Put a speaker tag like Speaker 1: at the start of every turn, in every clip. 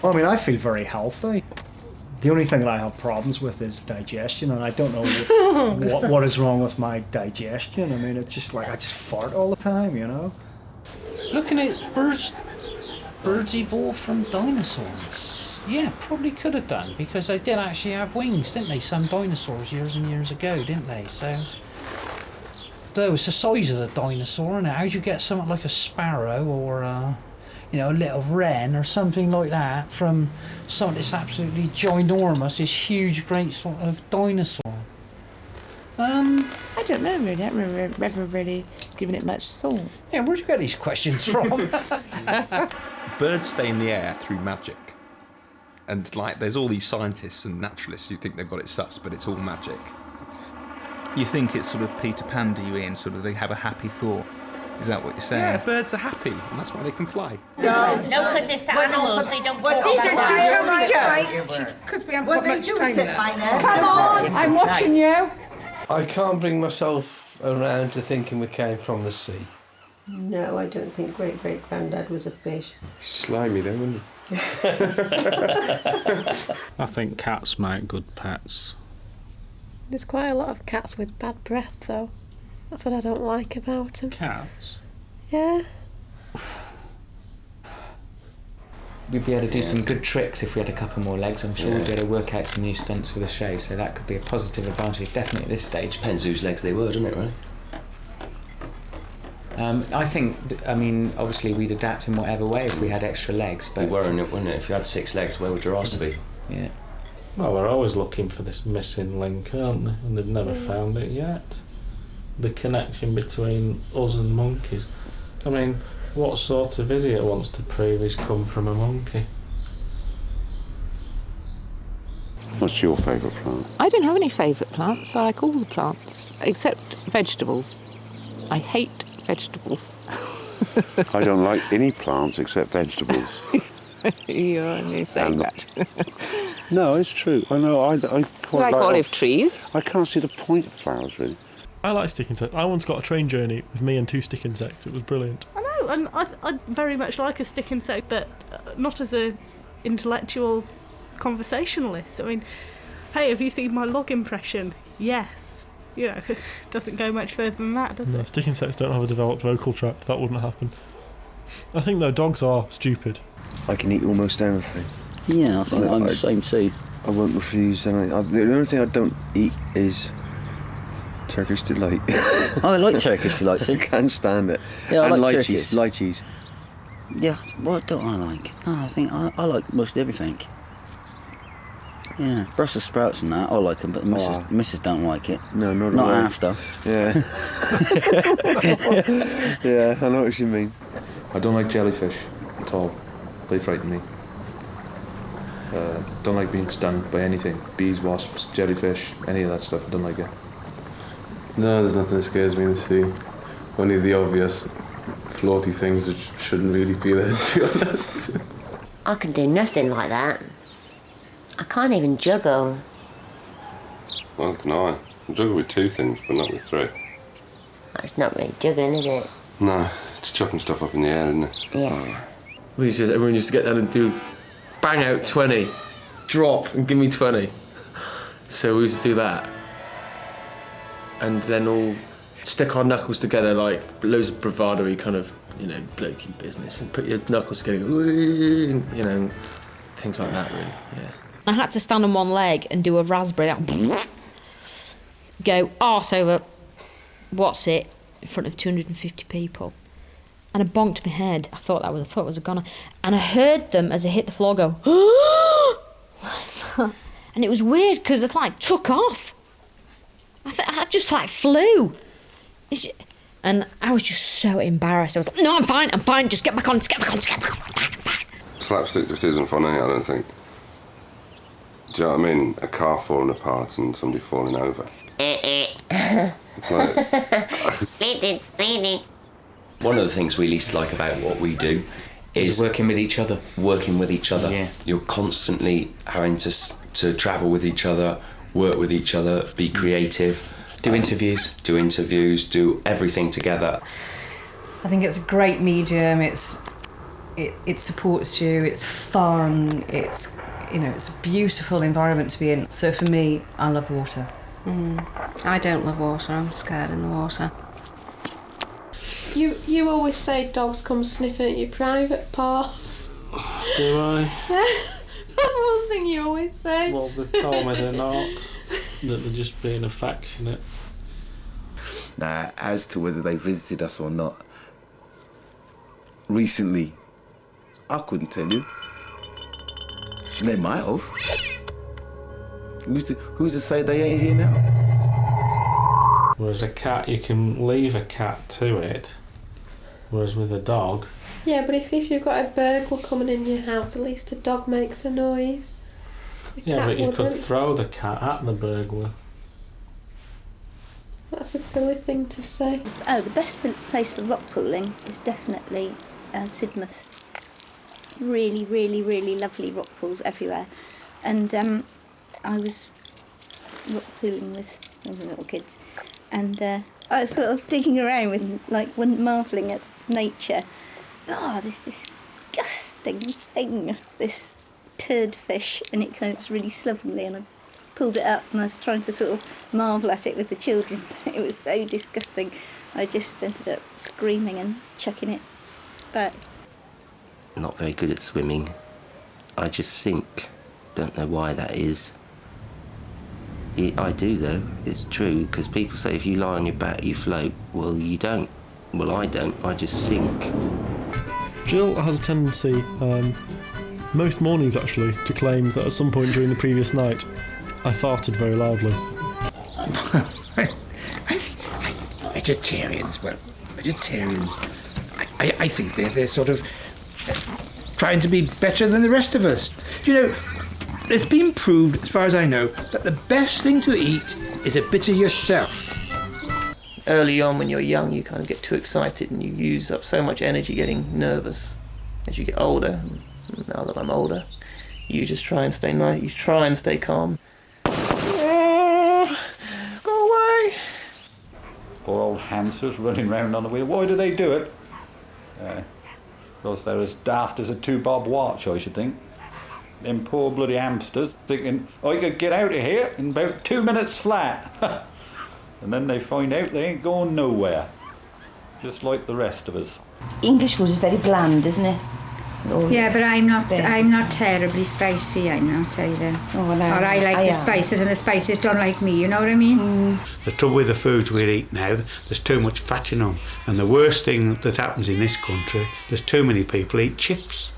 Speaker 1: Well, I mean, I feel very healthy. The only thing that I have problems with is digestion, and I don't know what is wrong with my digestion. I mean, it's just like I just fart all the time, you know?
Speaker 2: Looking at birds evolved from dinosaurs. Yeah, probably could have done, because they did actually have wings, didn't they? Some dinosaurs years and years ago, didn't they? So, though it's the size of the dinosaur, and how do you get something like a sparrow or a little wren or something like that from something that's absolutely ginormous, this huge, great sort of dinosaur?
Speaker 3: I don't know really. I don't remember ever really giving it much thought.
Speaker 2: Yeah, where'd you get these questions from?
Speaker 4: Birds stay in the air through magic. And there's all these scientists and naturalists who think they've got it sus, but it's all magic.
Speaker 5: You think it's sort of Peter Pan, do you, Ian? Sort of they have a happy thought. Is that what you're saying?
Speaker 4: Yeah, birds are happy, and that's why they can fly.
Speaker 6: No, because it's the animals, they don't talk
Speaker 3: These
Speaker 6: about
Speaker 3: are because we haven't got much time left.
Speaker 6: Come on!
Speaker 3: I'm watching you.
Speaker 7: I can't bring myself around to thinking we came from the sea.
Speaker 8: No, I don't think great-great-granddad was a fish.
Speaker 9: Slimy then, wouldn't he?
Speaker 10: I think cats make good pets.
Speaker 11: There's quite a lot of cats with bad breath, though. That's what I don't like about them.
Speaker 10: Cats?
Speaker 11: Yeah.
Speaker 12: We'd be able to do some good tricks if we had a couple more legs. I'm sure we'd be able to work out some new stunts for the show, so that could be a positive advantage, definitely at this stage.
Speaker 13: Depends whose legs they were, doesn't it, really?
Speaker 12: I think, obviously we'd adapt in whatever way if we had extra legs, but...
Speaker 13: We were, wouldn't it? If you had 6 legs, where would your arse be?
Speaker 12: Yeah.
Speaker 10: Well, they're always looking for this missing link, aren't they? And they've never found it yet. The connection between us and monkeys. I mean, what sort of idiot wants to prove he's come from a monkey?
Speaker 9: What's your favourite plant?
Speaker 3: I don't have any favourite plants. I like all the plants, except vegetables. I hate vegetables.
Speaker 9: I don't like any plants except vegetables.
Speaker 3: You only say that.
Speaker 9: No, it's true. I know. I quite
Speaker 3: like olive trees.
Speaker 9: I can't see the point of flowers, really.
Speaker 14: I like stick insects. I once got a train journey with me and 2 stick insects. It was brilliant.
Speaker 15: I know, and I very much like a stick insect, but not as a intellectual conversationalist. I mean, hey, have you seen my log impression? Yes. You know, it doesn't go much further than that, does it?
Speaker 14: Stick insects don't have a developed vocal tract. That wouldn't happen. I think, though, dogs are stupid.
Speaker 16: I can eat almost anything.
Speaker 17: Yeah, I think I'm the same too.
Speaker 16: I won't refuse, and the only thing I don't eat is Turkish Delight.
Speaker 17: I like Turkish Delight,
Speaker 16: I can't stand it.
Speaker 17: Yeah, I
Speaker 16: and
Speaker 17: like
Speaker 16: lychees. Lychees.
Speaker 17: Yeah, what don't I like? No, I think I like most everything. Yeah, Brussels sprouts and that, I like them, but the missus don't like it.
Speaker 16: No, not
Speaker 17: Not
Speaker 16: all.
Speaker 17: after.
Speaker 16: Yeah. Yeah, I know what you mean.
Speaker 9: I don't like jellyfish at all. They frighten me. Don't like being stung by anything. Bees, wasps, jellyfish, any of that stuff. I don't like it.
Speaker 18: No, there's nothing that scares me in the sea. Only the obvious floaty things which shouldn't really be there, to be honest.
Speaker 6: I can do nothing like that. I can't even juggle.
Speaker 18: Well, can I? I juggle with 2 things, but not with 3.
Speaker 6: It's not really juggling, is it?
Speaker 18: No, it's chucking stuff up in the air, isn't it?
Speaker 6: Yeah.
Speaker 7: Everyone used to get down and do bang out 20, drop and give me 20. So we used to do that. And then all stick our knuckles together like loads of bravado-y kind of, blokey business, and put your knuckles together, things like that, really, yeah.
Speaker 11: I had to stand on one leg and do a raspberry, go arse over, what's it, in front of 250 people. And I bonked my head. I thought it was a goner. And I heard them, as I hit the floor, go, and it was weird, because it, took off. I just, flew. And I was just so embarrassed. I was like, no, I'm fine, just get back on, I'm fine.
Speaker 18: Slapstick just isn't funny, I don't think. Do you know what I mean? A car falling apart and somebody falling over. It's like...
Speaker 13: One of the things we least like about what we do is
Speaker 12: working with each other.
Speaker 13: Yeah. You're constantly having to travel with each other, work with each other, be creative.
Speaker 12: Do interviews,
Speaker 13: do everything together.
Speaker 19: I think it's a great medium. It's it supports you, it's fun, it's a beautiful environment to be in. So for me, I love water.
Speaker 20: I don't love water, I'm scared in the water.
Speaker 21: You always say dogs come sniffing at your private parts.
Speaker 10: Do I?
Speaker 21: Yeah, that's one thing you always say.
Speaker 10: Well, they told me they're not. That they're just being affectionate.
Speaker 22: Now, as to whether they visited us or not, recently, I couldn't tell you. They might have. Who's to say they ain't here now?
Speaker 10: Whereas a cat, you can leave a cat to it. Whereas with a dog...
Speaker 21: Yeah, but if you've got a burglar coming in your house, at least a dog makes a noise.
Speaker 10: Yeah, but you could throw the cat at the burglar.
Speaker 21: That's a silly thing to say.
Speaker 23: Oh, the best place for rock pooling is definitely Sidmouth. Really, really, really lovely rock pools everywhere. And I was rock pooling with all the little kids. And I was sort of digging around with, like, marvelling at nature. Oh, this disgusting thing, this turd fish, and it kind of was really slovenly, and I pulled it up and I was trying to sort of marvel at it with the children, but it was so disgusting. I just ended up screaming and chucking it back.
Speaker 13: Not very good at swimming. I just sink. Don't know why that is. I do though, it's true, because people say if you lie on your back you float. Well, you don't. Well, I don't, I just sink.
Speaker 14: Jill has a tendency, most mornings actually, to claim that at some point during the previous night I farted very loudly.
Speaker 24: Vegetarians, I think they're sort of trying to be better than the rest of us. You know, it's been proved, as far as I know, that the best thing to eat is a bit of yourself.
Speaker 7: Early on, when you're young, you kind of get too excited and you use up so much energy getting nervous. As you get older, now that I'm older, you just try and stay nice, you try and stay calm. Go away!
Speaker 25: Poor old hamsters running round on the wheel. Why do they do it? Because they're as daft as a 2-bob watch, I should think. Them poor bloody hamsters thinking, I could get out of here in about 2 minutes flat. And then they find out they ain't going nowhere. Just like the rest of us.
Speaker 26: English food is very bland, isn't it?
Speaker 27: Yeah, but I'm not terribly spicy, I'm not either.
Speaker 26: Oh, no.
Speaker 27: Or I like the spices and the spices don't like me, you know what I mean?
Speaker 24: The trouble with the foods we eat now, there's too much fat in them. And the worst thing that happens in this country, there's too many people eat chips.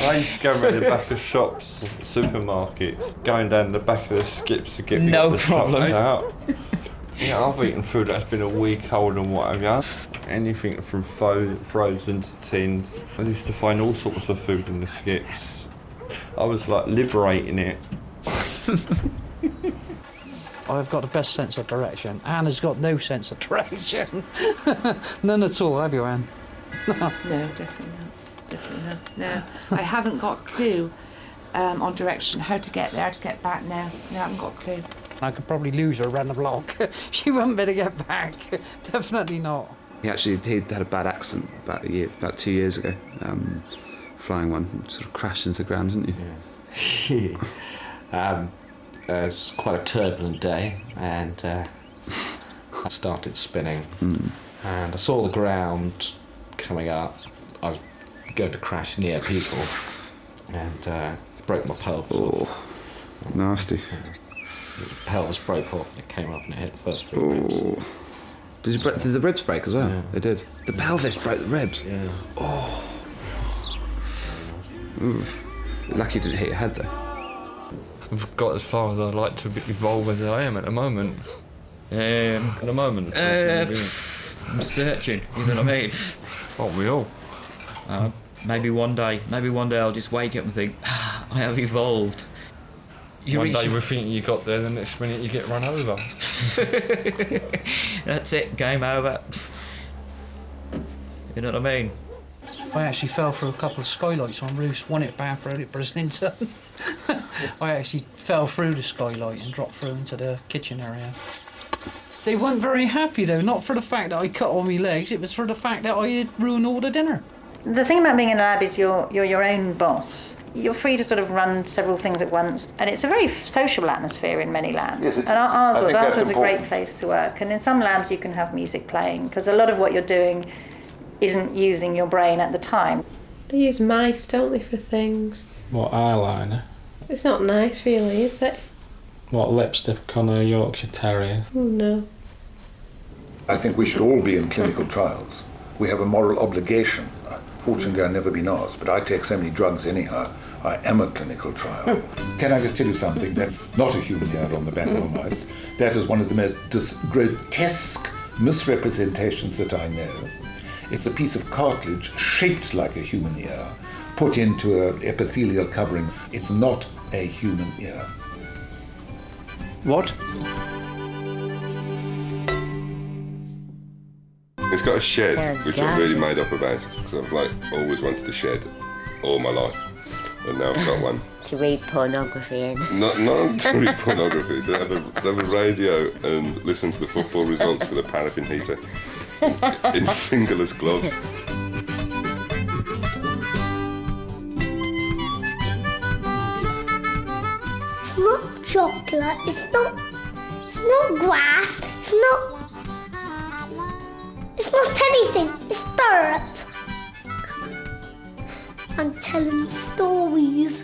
Speaker 28: I used to go around the back of shops, supermarkets, going down the back of the skips to get
Speaker 12: No
Speaker 28: the
Speaker 12: problem.
Speaker 28: shops out. Yeah, I've eaten food that's been a week old and whatever. Anything from frozen to tins. I used to find all sorts of food in the skips. I was like liberating it.
Speaker 2: I've got the best sense of direction. Anna's got no sense of direction. None at all, have you, Anne?
Speaker 3: No, definitely not. Definitely not. No, I haven't got a clue on direction, how to get there, how to get back now. No, I haven't got a clue.
Speaker 2: I could probably lose her around the block. She wouldn't be able to get back. Definitely not.
Speaker 9: He had a bad accident about 2 years ago. Flying one, sort of crashed into the ground, didn't you?
Speaker 29: Yeah. It was quite a turbulent day, and I started spinning, and I saw the ground coming up. I was going to crash near people, and broke my pelvis off.
Speaker 9: Nasty.
Speaker 29: The pelvis broke off and it came up and it hit the first 3 ribs.
Speaker 9: Did the ribs break as well?
Speaker 29: Yeah.
Speaker 9: They did. The pelvis broke the ribs?
Speaker 29: Yeah.
Speaker 9: Oh. Oof. Lucky you didn't hit your head though.
Speaker 28: I've got as far as I'd like to evolve as I am at the moment. At the moment.
Speaker 12: I'm searching, you know what I mean?
Speaker 28: What we all?
Speaker 12: Maybe one day I'll just wake up and think, I have evolved.
Speaker 28: One day we think you got there, the next minute you get run over.
Speaker 12: That's it, game over. You know what I mean?
Speaker 2: I actually fell through a couple of skylights on roofs, one at Bathroad at Brislington. I actually fell through the skylight and dropped through into the kitchen area. They weren't very happy though, not for the fact that I cut all my legs, it was for the fact that I had ruined all the dinner.
Speaker 1: The thing about being in a lab is you're your own boss. You're free to sort of run several things at once, and it's a very social atmosphere in many labs.
Speaker 4: Yes,
Speaker 1: and ours
Speaker 4: I think
Speaker 1: was
Speaker 4: that's
Speaker 1: a great
Speaker 4: important.
Speaker 1: place to work. And in some labs you can have music playing because a lot of what you're doing isn't using your brain at the time.
Speaker 21: They use mice, don't they, for things?
Speaker 10: What eyeliner?
Speaker 21: It's not nice, really, is it?
Speaker 10: What lipstick on a Yorkshire Terrier?
Speaker 21: Oh, no.
Speaker 4: I think we should all be in clinical trials. We have a moral obligation. Fortunately, I've never been asked, but I take so many drugs anyhow. I am a clinical trial. Can I just tell you something? That's not a human ear on the back of a mouse. That is one of the most grotesque misrepresentations that I know. It's a piece of cartilage shaped like a human ear, put into an epithelial covering. It's not a human ear.
Speaker 24: What?
Speaker 18: It's got a shed,
Speaker 5: Sounds
Speaker 18: which I've really
Speaker 5: gorgeous.
Speaker 18: made up about, because I've like always wanted a shed all my life, and now I've got one.
Speaker 5: To read pornography in.
Speaker 18: Not to read pornography, to have a radio and listen to the football results with a paraffin heater in fingerless gloves.
Speaker 6: It's not chocolate, it's not grass, it's not anything, it's dirt. I'm telling stories.